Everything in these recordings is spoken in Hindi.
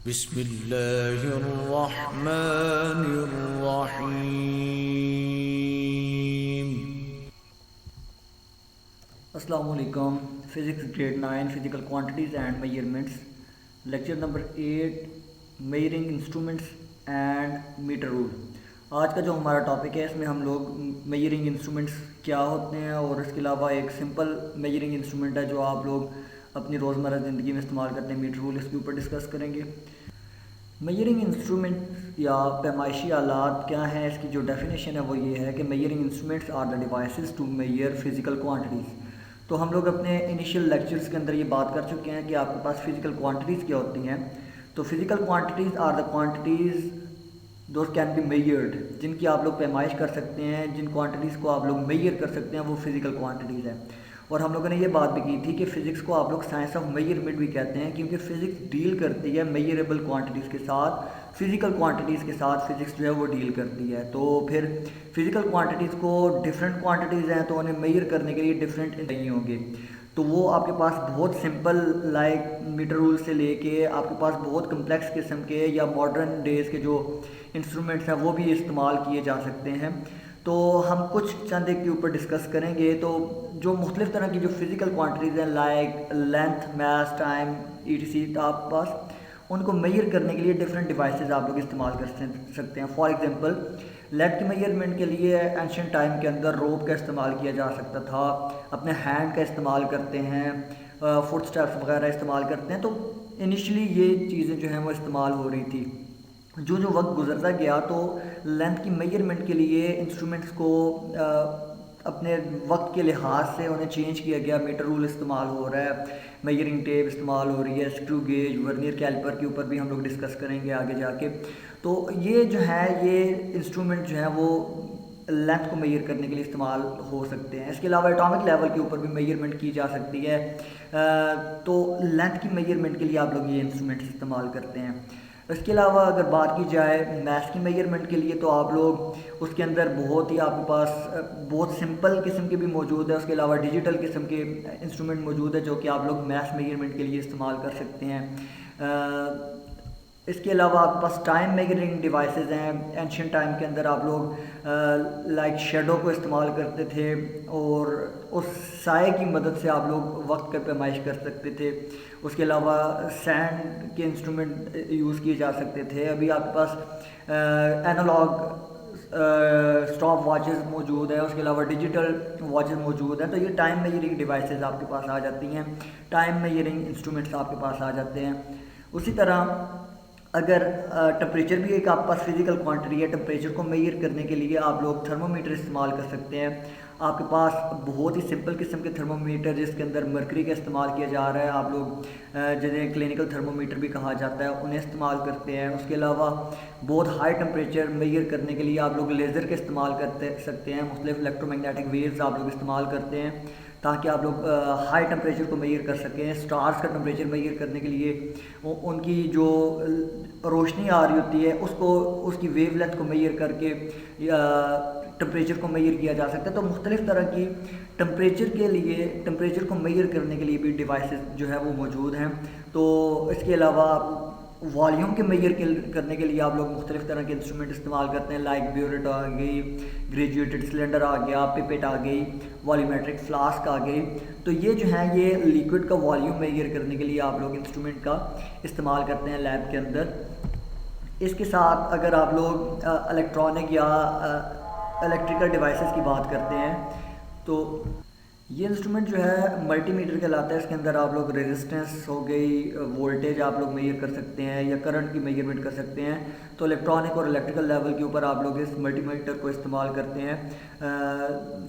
बिस्मिल्लाहिर्रहमानिर्रहीम। अस्सलामुअलैकुम। Physics grade 9 physical quantities and measurements, lecture number 8, measuring instruments and metre rule. आज का जो हमारा टॉपिक है इसमें हम लोग मेजरिंग इंस्ट्रूमेंट्स क्या होते हैं और इसके अलावा एक सिंपल मेजरिंग इंस्ट्रूमेंट है जो आप लोग अपनी रोज़मर्रा ज़िंदगी में इस्तेमाल करते हैं, मीटर रूल, इसके ऊपर डिस्कस करेंगे। मेजरिंग इंस्ट्रूमेंट्स या पैमाइशी आलात क्या हैं, इसकी जो डेफिनेशन है वो ये है कि measuring instruments are the devices to measure physical quantities. तो हम लोग अपने इनिशियल लेक्चर्स के अंदर ये बात कर चुके हैं कि आपके पास फ़िज़िकल क्वांटिटीज़ क्या होती हैं। तो physical quantities are the quantities those can be measured, जिनकी आप लोग पैमाइश कर सकते हैं, जिन क्वांटिटीज़ को आप लोग मेजर कर सकते हैं, वो फ़िज़िकल क्वांटिटीज़ हैं। और हम लोगों ने ये बात भी की थी कि फ़िज़िक्स को आप लोग साइंस ऑफ मेजरमेंट भी कहते हैं, क्योंकि फ़िज़िक्स डील करती है मेजरेबल क्वांटिटीज़ के साथ, फ़िज़िकल क्वांटिटीज़ के साथ फ़िज़िक्स जो है वो डील करती है। तो फिर फ़िज़िकल क्वांटिटीज़ को डिफरेंट क्वांटिटीज़ हैं तो उन्हें मेजर करने के लिए डिफरेंट नहीं होंगे। तो वो आपके पास बहुत सिंपल लाइक मीटर रूल से लेके आपके पास बहुत कम्प्लेक्स किस्म के या मॉडर्न डेज़ के जो इंस्ट्रूमेंट्स हैं वो भी इस्तेमाल किए जा सकते हैं। तो हम कुछ चंद एक के ऊपर डिस्कस करेंगे। तो जो मुख्तलिफ़ तरह की जो फ़िज़िकल क्वांटिटीज़ हैं लाइक लेंथ, मास, टाइम, ETC, तो आप पास उनको मेजर करने के लिए डिफरेंट डिवाइसेस आप लोग इस्तेमाल कर सकते हैं। फॉर एग्जांपल, लेंथ के मेजरमेंट के लिए एंशियंट टाइम के अंदर रोप का इस्तेमाल किया जा सकता था, अपने हैंड का इस्तेमाल करते हैं, फुट स्टेप्स वगैरह इस्तेमाल करते हैं। तो इनिशियली ये चीज़ें जो हैं वो इस्तेमाल हो रही थी। जो जो वक्त गुजरता गया तो लेंथ की मेजरमेंट के लिए इंस्ट्रूमेंट्स को अपने वक्त के लिहाज से उन्हें चेंज किया गया। मीटर रूल इस्तेमाल हो रहा है, मेजरिंग टेप इस्तेमाल हो रही है, स्क्रू गेज, वर्नियर कैलिपर के ऊपर भी हम लोग डिस्कस करेंगे आगे जाके। तो ये जो है ये इंस्ट्रूमेंट जो है वो लेंथ को मेजर करने के लिए इस्तेमाल हो सकते हैं। इसके अलावा एटॉमिक लेवल के ऊपर भी मेजरमेंट की जा सकती है। तो लेंथ की मेजरमेंट के लिए आप लोग ये इंस्ट्रूमेंट इस्तेमाल करते हैं। इसके अलावा अगर बात की जाए मैथ्स की मेजरमेंट के लिए तो आप लोग उसके अंदर बहुत ही आपके पास बहुत सिंपल किस्म के भी मौजूद है। उसके अलावा डिजिटल किस्म के इंस्ट्रूमेंट मौजूद है जो कि आप लोग मैथ्स मेजरमेंट के लिए इस्तेमाल कर सकते हैं। इसके अलावा आपके पास टाइम मेजरिंग डिवाइसेस हैं। एंशियंट टाइम के अंदर आप लोग लाइक शेडो को इस्तेमाल करते थे और उस साए की मदद से आप लोग वक्त का पैमाइश कर सकते थे। उसके अलावा सैंड के इंस्ट्रूमेंट यूज़ किए जा सकते थे। अभी आपके पास एनालॉग स्टॉप वॉचेस मौजूद है, उसके अलावा डिजिटल वॉचेस मौजूद हैं। तो ये टाइम मेजरिंग डिवाइसेस आपके पास आ जाती हैं, टाइम मेजरिंग इंस्ट्रूमेंट्स आपके पास आ जाते हैं। उसी तरह अगर टेम्परेचर भी एक आपके पास फिजिकल क्वांटिटी है, टेम्परेचर को मेजर करने के लिए आप लोग थर्मोमीटर इस्तेमाल कर सकते हैं। आपके पास बहुत ही सिंपल किस्म के थर्मोमीटर जिसके अंदर मरकरी का इस्तेमाल किया जा रहा है, आप लोग जिन्हें क्लिनिकल थर्मोमीटर भी कहा जाता है, उन्हें इस्तेमाल करते हैं। उसके अलावा बहुत हाई टेम्परेचर मेजर करने के लिए आप लोग लेज़र का इस्तेमाल करते सकते हैं। मुख्तलिफ इलेक्ट्रोमैग्नेटिक वेव्स आप लोग इस्तेमाल करते हैं ताकि आप लोग हाई टेम्परेचर को मेजर कर सकें। स्टार्स का टेम्परेचर मेजर करने के लिए उनकी जो रोशनी आ रही होती है उसको उसकी वेवलेंथ को मेजर करके टेम्परेचर को मेजर किया जा सकता है। तो मुख्तलिफ़ तरह की टेम्परेचर को मेजर करने के लिए भी डिवाइसेस जो है वो मौजूद हैं। तो इसके अलावा वॉल्यूम के मेजर करने के लिए आप लोग मुख्तलिफ़ तरह के इंस्ट्रूमेंट इस्तेमाल करते हैं लाइक ब्यूरेट आ गई, ग्रेजुएटेड सिलेंडर आ गया, पिपेट आ गई, वॉल्यूमेट्रिक फ्लास्क आ गई। तो ये जो है ये लिक्विड का वॉल्यूम मेजर करने के लिए आप लोग इंस्ट्रूमेंट का इस्तेमाल करते हैं लैब के अंदर। इसके साथ अगर आप लोग इलेक्ट्रॉनिक या इलेक्ट्रिकल डिवाइसेस की बात करते हैं तो ये इंस्ट्रूमेंट जो है मल्टीमीटर कहलाता है। इसके अंदर आप लोग रेजिस्टेंस हो गई, वोल्टेज आप लोग मेजर कर सकते हैं या करंट की मेजरमेंट कर सकते हैं। तो इलेक्ट्रॉनिक और इलेक्ट्रिकल लेवल के ऊपर आप लोग इस मल्टीमीटर को इस्तेमाल करते हैं।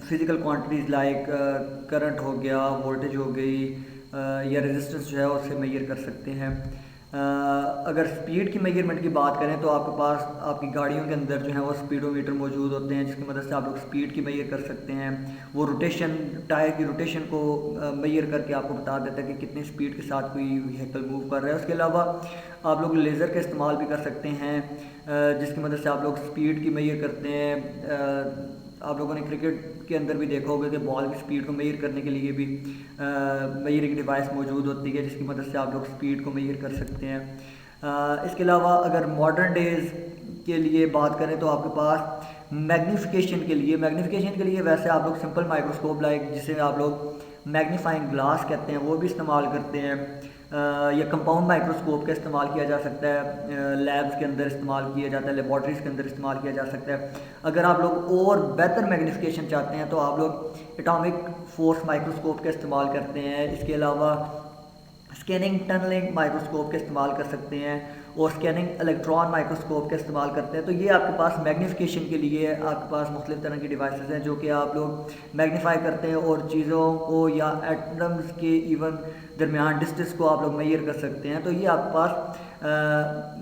फिज़िकल क्वांटिटीज़ लाइक करंट हो गया, वोल्टेज हो गई या रेजिस्टेंस जो है उससे मेजर कर सकते हैं। अगर स्पीड की मेजरमेंट की बात करें तो आपके पास आपकी गाड़ियों के अंदर जो है वो स्पीडोमीटर मौजूद होते हैं जिसकी मदद से आप लोग स्पीड की मेजर कर सकते हैं। वो रोटेशन, टायर की रोटेशन को मेजर करके आपको बता देता है कि कितनी स्पीड के साथ कोई व्हीकल मूव कर रहा है। उसके अलावा आप लोग लेज़र का इस्तेमाल भी कर सकते हैं जिसकी मदद से आप लोग स्पीड की मेजर करते हैं। आप लोगों ने क्रिकेट के अंदर भी देखा होगा कि बॉल की स्पीड को मेजर करने के लिए भी मेजरिंग डिवाइस मौजूद होती है जिसकी मदद से आप लोग स्पीड को मेजर कर सकते हैं। इसके अलावा अगर मॉडर्न डेज़ के लिए बात करें तो आपके पास मैग्नीफिकेशन के लिए वैसे आप लोग सिंपल माइक्रोस्कोप लाइक जिसे आप लोग मैग्नीफाइंग ग्लास कहते हैं वो भी इस्तेमाल करते हैं, या कंपाउंड माइक्रोस्कोप का इस्तेमाल किया जा सकता है, लैब्स के अंदर इस्तेमाल किया जाता है, लेबॉर्ट्रीज़ के अंदर इस्तेमाल किया जा सकता है। अगर आप लोग और बेहतर मैग्नीफिकेशन चाहते हैं तो आप लोग एटॉमिक फोर्स माइक्रोस्कोप का इस्तेमाल करते हैं। इसके अलावा स्कैनिंग टनलिंग माइक्रोस्कोप का इस्तेमाल कर सकते हैं और स्कैनिंग इलेक्ट्रॉन माइक्रोस्कोप का इस्तेमाल करते हैं। तो ये आपके पास मैग्नीफिकेशन के लिए आपके पास मुख्तलिफ तरह की डिवाइसेस हैं जो कि आप लोग मैग्नीफाई करते हैं और चीज़ों को या एटम्स के इवन दरमियान डिस्टेंस को आप लोग मेजर कर सकते हैं। तो ये आपके पास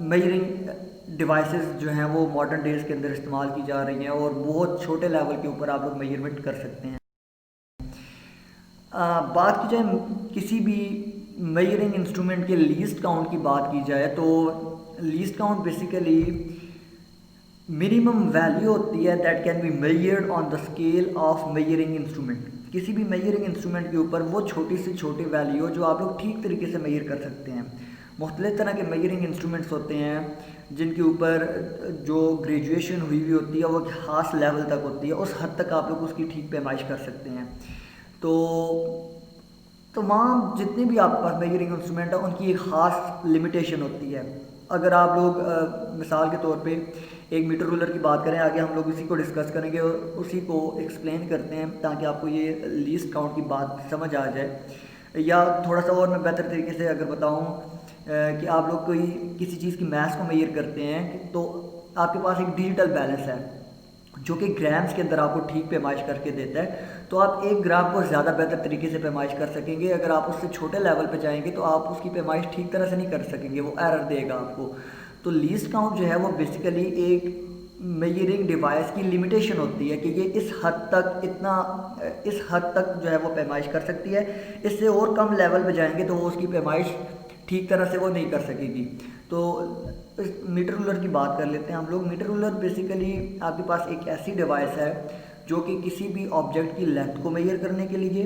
मेजरिंग डिवाइसेस जो हैं वो मॉडर्न डेज़ के अंदर इस्तेमाल की जा रही हैं और बहुत छोटे लेवल के ऊपर आप लोग मेजरमेंट कर सकते हैं। बात की जाए किसी भी मेजरिंग इंस्ट्रूमेंट के लीस्ट काउंट की बात की जाए तो least count basically minimum value होती है that can be measured on the scale of measuring instrument. किसी भी मेजरिंग इंस्ट्रूमेंट के ऊपर वो छोटी से छोटी वैल्यू जो आप लोग ठीक तरीके से मेजर कर सकते हैं। मुख्तलिफ तरह के मेजरिंग इंस्ट्रूमेंट्स होते हैं जिनके ऊपर जो ग्रेजुएशन हुई हुई होती है वो एक खास लेवल तक होती है, उस हद तक आप लोग उसकी ठीक पैमाइश कर सकते हैं। तो तमाम जितने भी आपके पास मेजरिंग इंस्ट्रूमेंट है उनकी एक ख़ास लिमिटेशन होती है। अगर आप लोग मिसाल के तौर पे एक मीटर रूलर की बात करें, आगे हम लोग उसी को डिस्कस करेंगे और उसी को एक्सप्लेन करते हैं ताकि आपको ये लीस्ट काउंट की बात समझ आ जाए। या थोड़ा सा और मैं बेहतर तरीके से अगर बताऊं कि आप लोग कोई किसी चीज़ की मास को मेजर करते हैं तो आपके पास एक डिजिटल बैलेंस है जो कि ग्राम्स के अंदर आपको ठीक पैमाइश करके देता है। तो आप 1 ग्राम को ज़्यादा बेहतर तरीके से पैमाइश कर सकेंगे। अगर आप उससे छोटे लेवल पे जाएंगे तो आप उसकी पैमाइश ठीक तरह से नहीं कर सकेंगे, वो एरर देगा आपको। तो लीस्ट काउंट जो है वो बेसिकली एक मेजरिंग डिवाइस की लिमिटेशन होती है कि ये इस हद तक जो है वो पैमाइश कर सकती है, इससे और कम लेवल पे जाएंगे तो वो उसकी पैमाइश ठीक तरह से वो नहीं कर सकेगी। तो मीटर रूलर की बात कर लेते हैं हम लोग। मीटर रूलर बेसिकली आपके पास एक ऐसी डिवाइस है जो कि किसी भी ऑब्जेक्ट की लेंथ को मेजर करने के लिए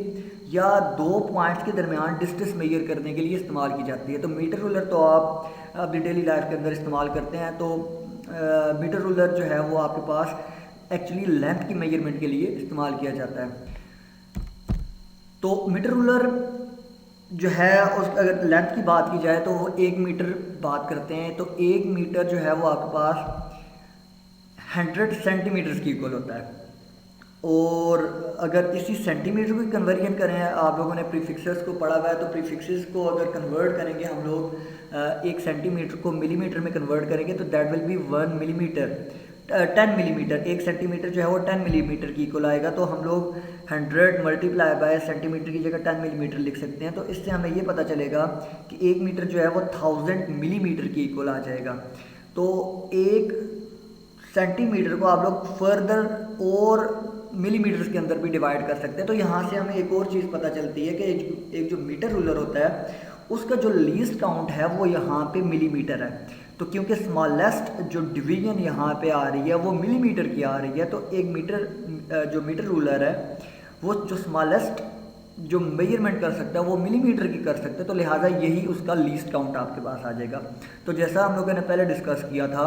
या 2 पॉइंट्स के दरमियान डिस्टेंस मेजर करने के लिए इस्तेमाल की जाती है। तो मीटर रूलर तो आप अपनी डेली लाइफ के अंदर इस्तेमाल करते हैं। तो मीटर रूलर जो है वो आपके पास एक्चुअली लेंथ की मेजरमेंट के लिए इस्तेमाल किया जाता है। तो मीटर रूलर जो है उस अगर लेंथ की बात की जाए तो वो 1 मीटर बात करते हैं। तो 1 मीटर जो है वो आपके पास 100 सेंटीमीटर्स की इक्वल होता है। और अगर इसी सेंटीमीटर को कन्वर्जन करें, आप लोगों ने प्रीफिक्सेस को पढ़ा हुआ है, तो प्रीफिक्सेस को अगर कन्वर्ट करेंगे हम लोग 1 सेंटीमीटर को मिलीमीटर में कन्वर्ट करेंगे तो that will be 1 millimetre 10 millimetre. 1 centimetre जो है वो 10 मिलीमीटर की इक्वल आएगा। तो हम लोग 100 मल्टीप्लाई बाय सेंटीमीटर की जगह 10 मिलीमीटर लिख सकते हैं। तो इससे हमें ये पता चलेगा कि 1 मीटर जो है वो 1000 मिलीमीटर की इक्वल आ जाएगा। तो 1 सेंटीमीटर को आप लोग फर्दर और मिलीमीटर्स के अंदर भी डिवाइड कर सकते हैं। तो यहाँ से हमें एक और चीज़ पता चलती है कि एक जो मीटर रूलर होता है उसका जो लीस्ट काउंट है वो यहाँ पे मिलीमीटर है। तो क्योंकि स्मॉलेस्ट जो डिवीजन यहाँ पे आ रही है वो मिलीमीटर की आ रही है, तो एक मीटर जो मीटर रूलर है वो जो स्मॉलेस्ट जो मेजरमेंट कर सकता है वो मिलीमीटर की कर सकते हैं। तो लिहाजा यही उसका लीस्ट काउंट आपके पास आ जाएगा। तो जैसा हम लोगों ने पहले डिस्कस किया था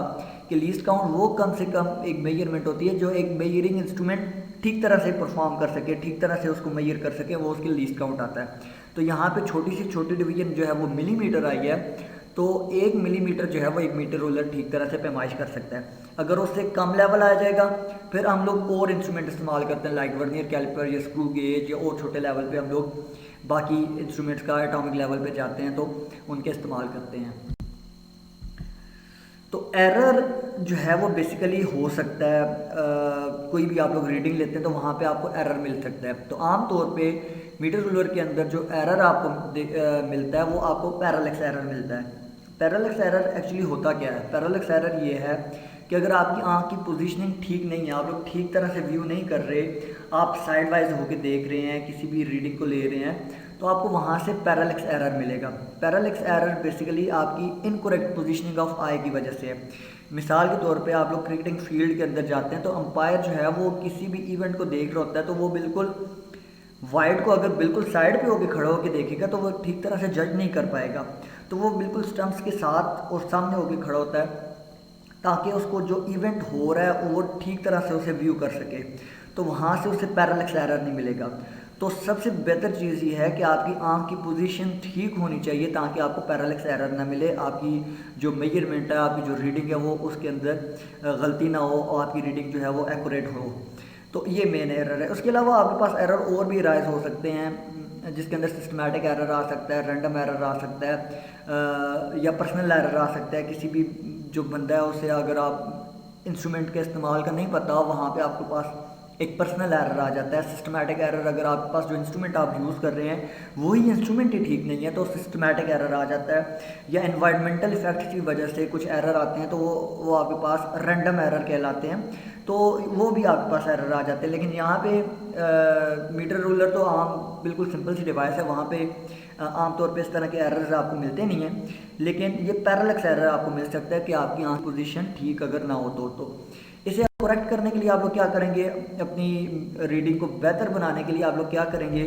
कि लीस्ट काउंट वो कम से कम एक मेजरमेंट होती है जो एक मेजरिंग इंस्ट्रूमेंट ठीक तरह से परफॉर्म कर सके, ठीक तरह से उसको मेजर कर सके, वो उसकी लीस्ट काउंट आता है। तो यहाँ पे छोटी से छोटी डिवीजन जो है वो मिलीमीटर आई है। तो 1 मिलीमीटर जो है वो 1 मीटर रूलर ठीक तरह से पैमाइश कर सकता है। अगर उससे कम लेवल आ जाएगा फिर हम लोग और इंस्ट्रूमेंट इस्तेमाल करते हैं लाइक वर्नियर कैलिपर या स्क्रू गेज, या और छोटे लेवल पे हम लोग बाकी इंस्ट्रूमेंट्स का एटॉमिक लेवल पे जाते हैं तो उनके इस्तेमाल करते हैं। तो एरर जो है वो बेसिकली हो सकता है कोई भी आप लोग रीडिंग लेते हैं तो वहाँ पे आपको एरर मिल सकता है। तो आम तौर पे मीटर रूलर के अंदर जो एरर आपको मिलता है वो आपको पैरालेक्स एरर मिलता है। पैरालेक्स एरर एक्चुअली होता क्या है? पैरालेक्स एरर ये है कि अगर आपकी आँख की पोजीशनिंग ठीक नहीं है, आप लोग ठीक तरह से व्यू नहीं कर रहे, आप साइड वाइज होके देख रहे हैं, किसी भी रीडिंग को ले रहे हैं, तो आपको वहाँ से पैरालेक्स एरर मिलेगा। पैरालेक्स एरर बेसिकली आपकी इनकरेक्ट पोजीशनिंग ऑफ आई की वजह से है। मिसाल के तौर पे आप लोग क्रिकेटिंग फील्ड के अंदर जाते हैं तो अंपायर जो है वो किसी भी इवेंट को देख रहा होता है तो वो बिल्कुल वाइड को अगर बिल्कुल साइड पे होके खड़ा होकर देखेगा तो वो ठीक तरह से जज नहीं कर पाएगा। तो वो बिल्कुल स्टम्प्स के साथ और सामने होकर खड़ा होता है ताकि उसको जो इवेंट हो रहा है वो ठीक तरह से उसे व्यू कर सके, तो वहाँ से उसे पैरालैक्स एरर नहीं मिलेगा। तो सबसे बेहतर चीज़ ये है कि आपकी आँख की पोजीशन ठीक होनी चाहिए ताकि आपको पैरालैक्स एरर ना मिले, आपकी जो मेजरमेंट है, आपकी जो रीडिंग है वो उसके अंदर गलती ना हो और आपकी रीडिंग जो है वो एक्यूरेट हो। तो ये मेन एरर है। उसके अलावा आपके पास एरर और भी राइज हो सकते हैं, जिसके अंदर सिस्टमैटिक एरर आ सकता है, रैंडम एरर आ सकता है, या पर्सनल एरर आ सकता है। किसी भी जो बंदा है उसे अगर आप इंस्ट्रूमेंट के इस्तेमाल का नहीं पता, वहाँ पे आपके पास एक पर्सनल एरर आ जाता है। सिस्टमैटिक एरर, अगर आपके पास जो इंस्ट्रूमेंट आप यूज़ कर रहे हैं वही इंस्ट्रूमेंट ही ठीक नहीं है तो सिस्टमैटिक एरर आ जाता है, या एनवायरमेंटल इफेक्ट्स की वजह से कुछ एरर आते हैं तो वो आपके पास रैंडम एरर कहलाते हैं, तो वो भी आपके पास एरर आ जाते हैं। लेकिन यहाँ पे मीटर रूलर तो आम बिल्कुल सिंपल सी डिवाइस है, वहाँ पे आमतौर पे इस तरह के एरर्स आपको मिलते नहीं हैं, लेकिन ये पैरालैक्स एरर आपको मिल सकता है कि आपकी आँख पोजीशन ठीक अगर ना हो तो इसे करेक्ट करने के लिए आप लोग क्या करेंगे, अपनी रीडिंग को बेहतर बनाने के लिए आप लोग क्या करेंगे,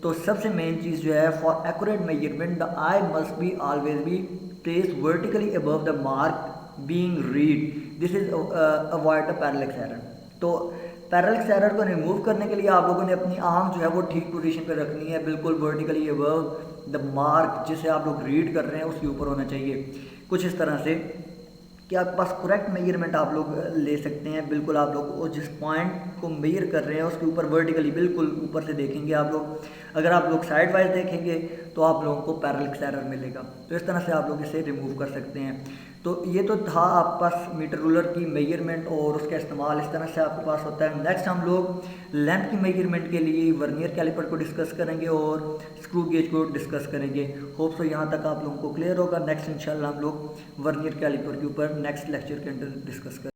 तो सबसे मेन चीज़ जो है, for accurate measurement the I must be always be placed vertically above the mark being read, this is avoid the parallax error. तो पैरालैक्स एरर को रिमूव करने के लिए आप लोगों ने अपनी आँख जो है वो ठीक पोजीशन पे रखनी है, बिल्कुल वर्टिकली अबव द मार्क जिसे आप लोग रीड कर रहे हैं उसके ऊपर होना चाहिए, कुछ इस तरह से कि आपके पास करेक्ट मेजरमेंट आप लोग ले सकते हैं। बिल्कुल आप लोग जिस पॉइंट को मेजर कर रहे हैं उसके ऊपर वर्टिकली बिल्कुल ऊपर से देखेंगे आप लोग। अगर आप लोग साइड वाइज देखेंगे तो आप लोगों को पैरालैक्स एरर मिलेगा, तो इस तरह से आप लोग इसे रिमूव कर सकते हैं। तो ये तो था आपके पास मीटर रूलर की मेजरमेंट और उसका इस्तेमाल इस तरह से आपके पास होता है। नेक्स्ट हम लोग लेंथ की मेजरमेंट के लिए वर्नियर कैलिपर को डिस्कस करेंगे और स्क्रू गेज को डिस्कस करेंगे। होप सो यहाँ तक आप लोगों को क्लियर होगा। नेक्स्ट इंशाल्लाह हम लोग वर्नियर कैलिपर के ऊपर नेक्स्ट लेक्चर के अंदर डिस्कस करेंगे।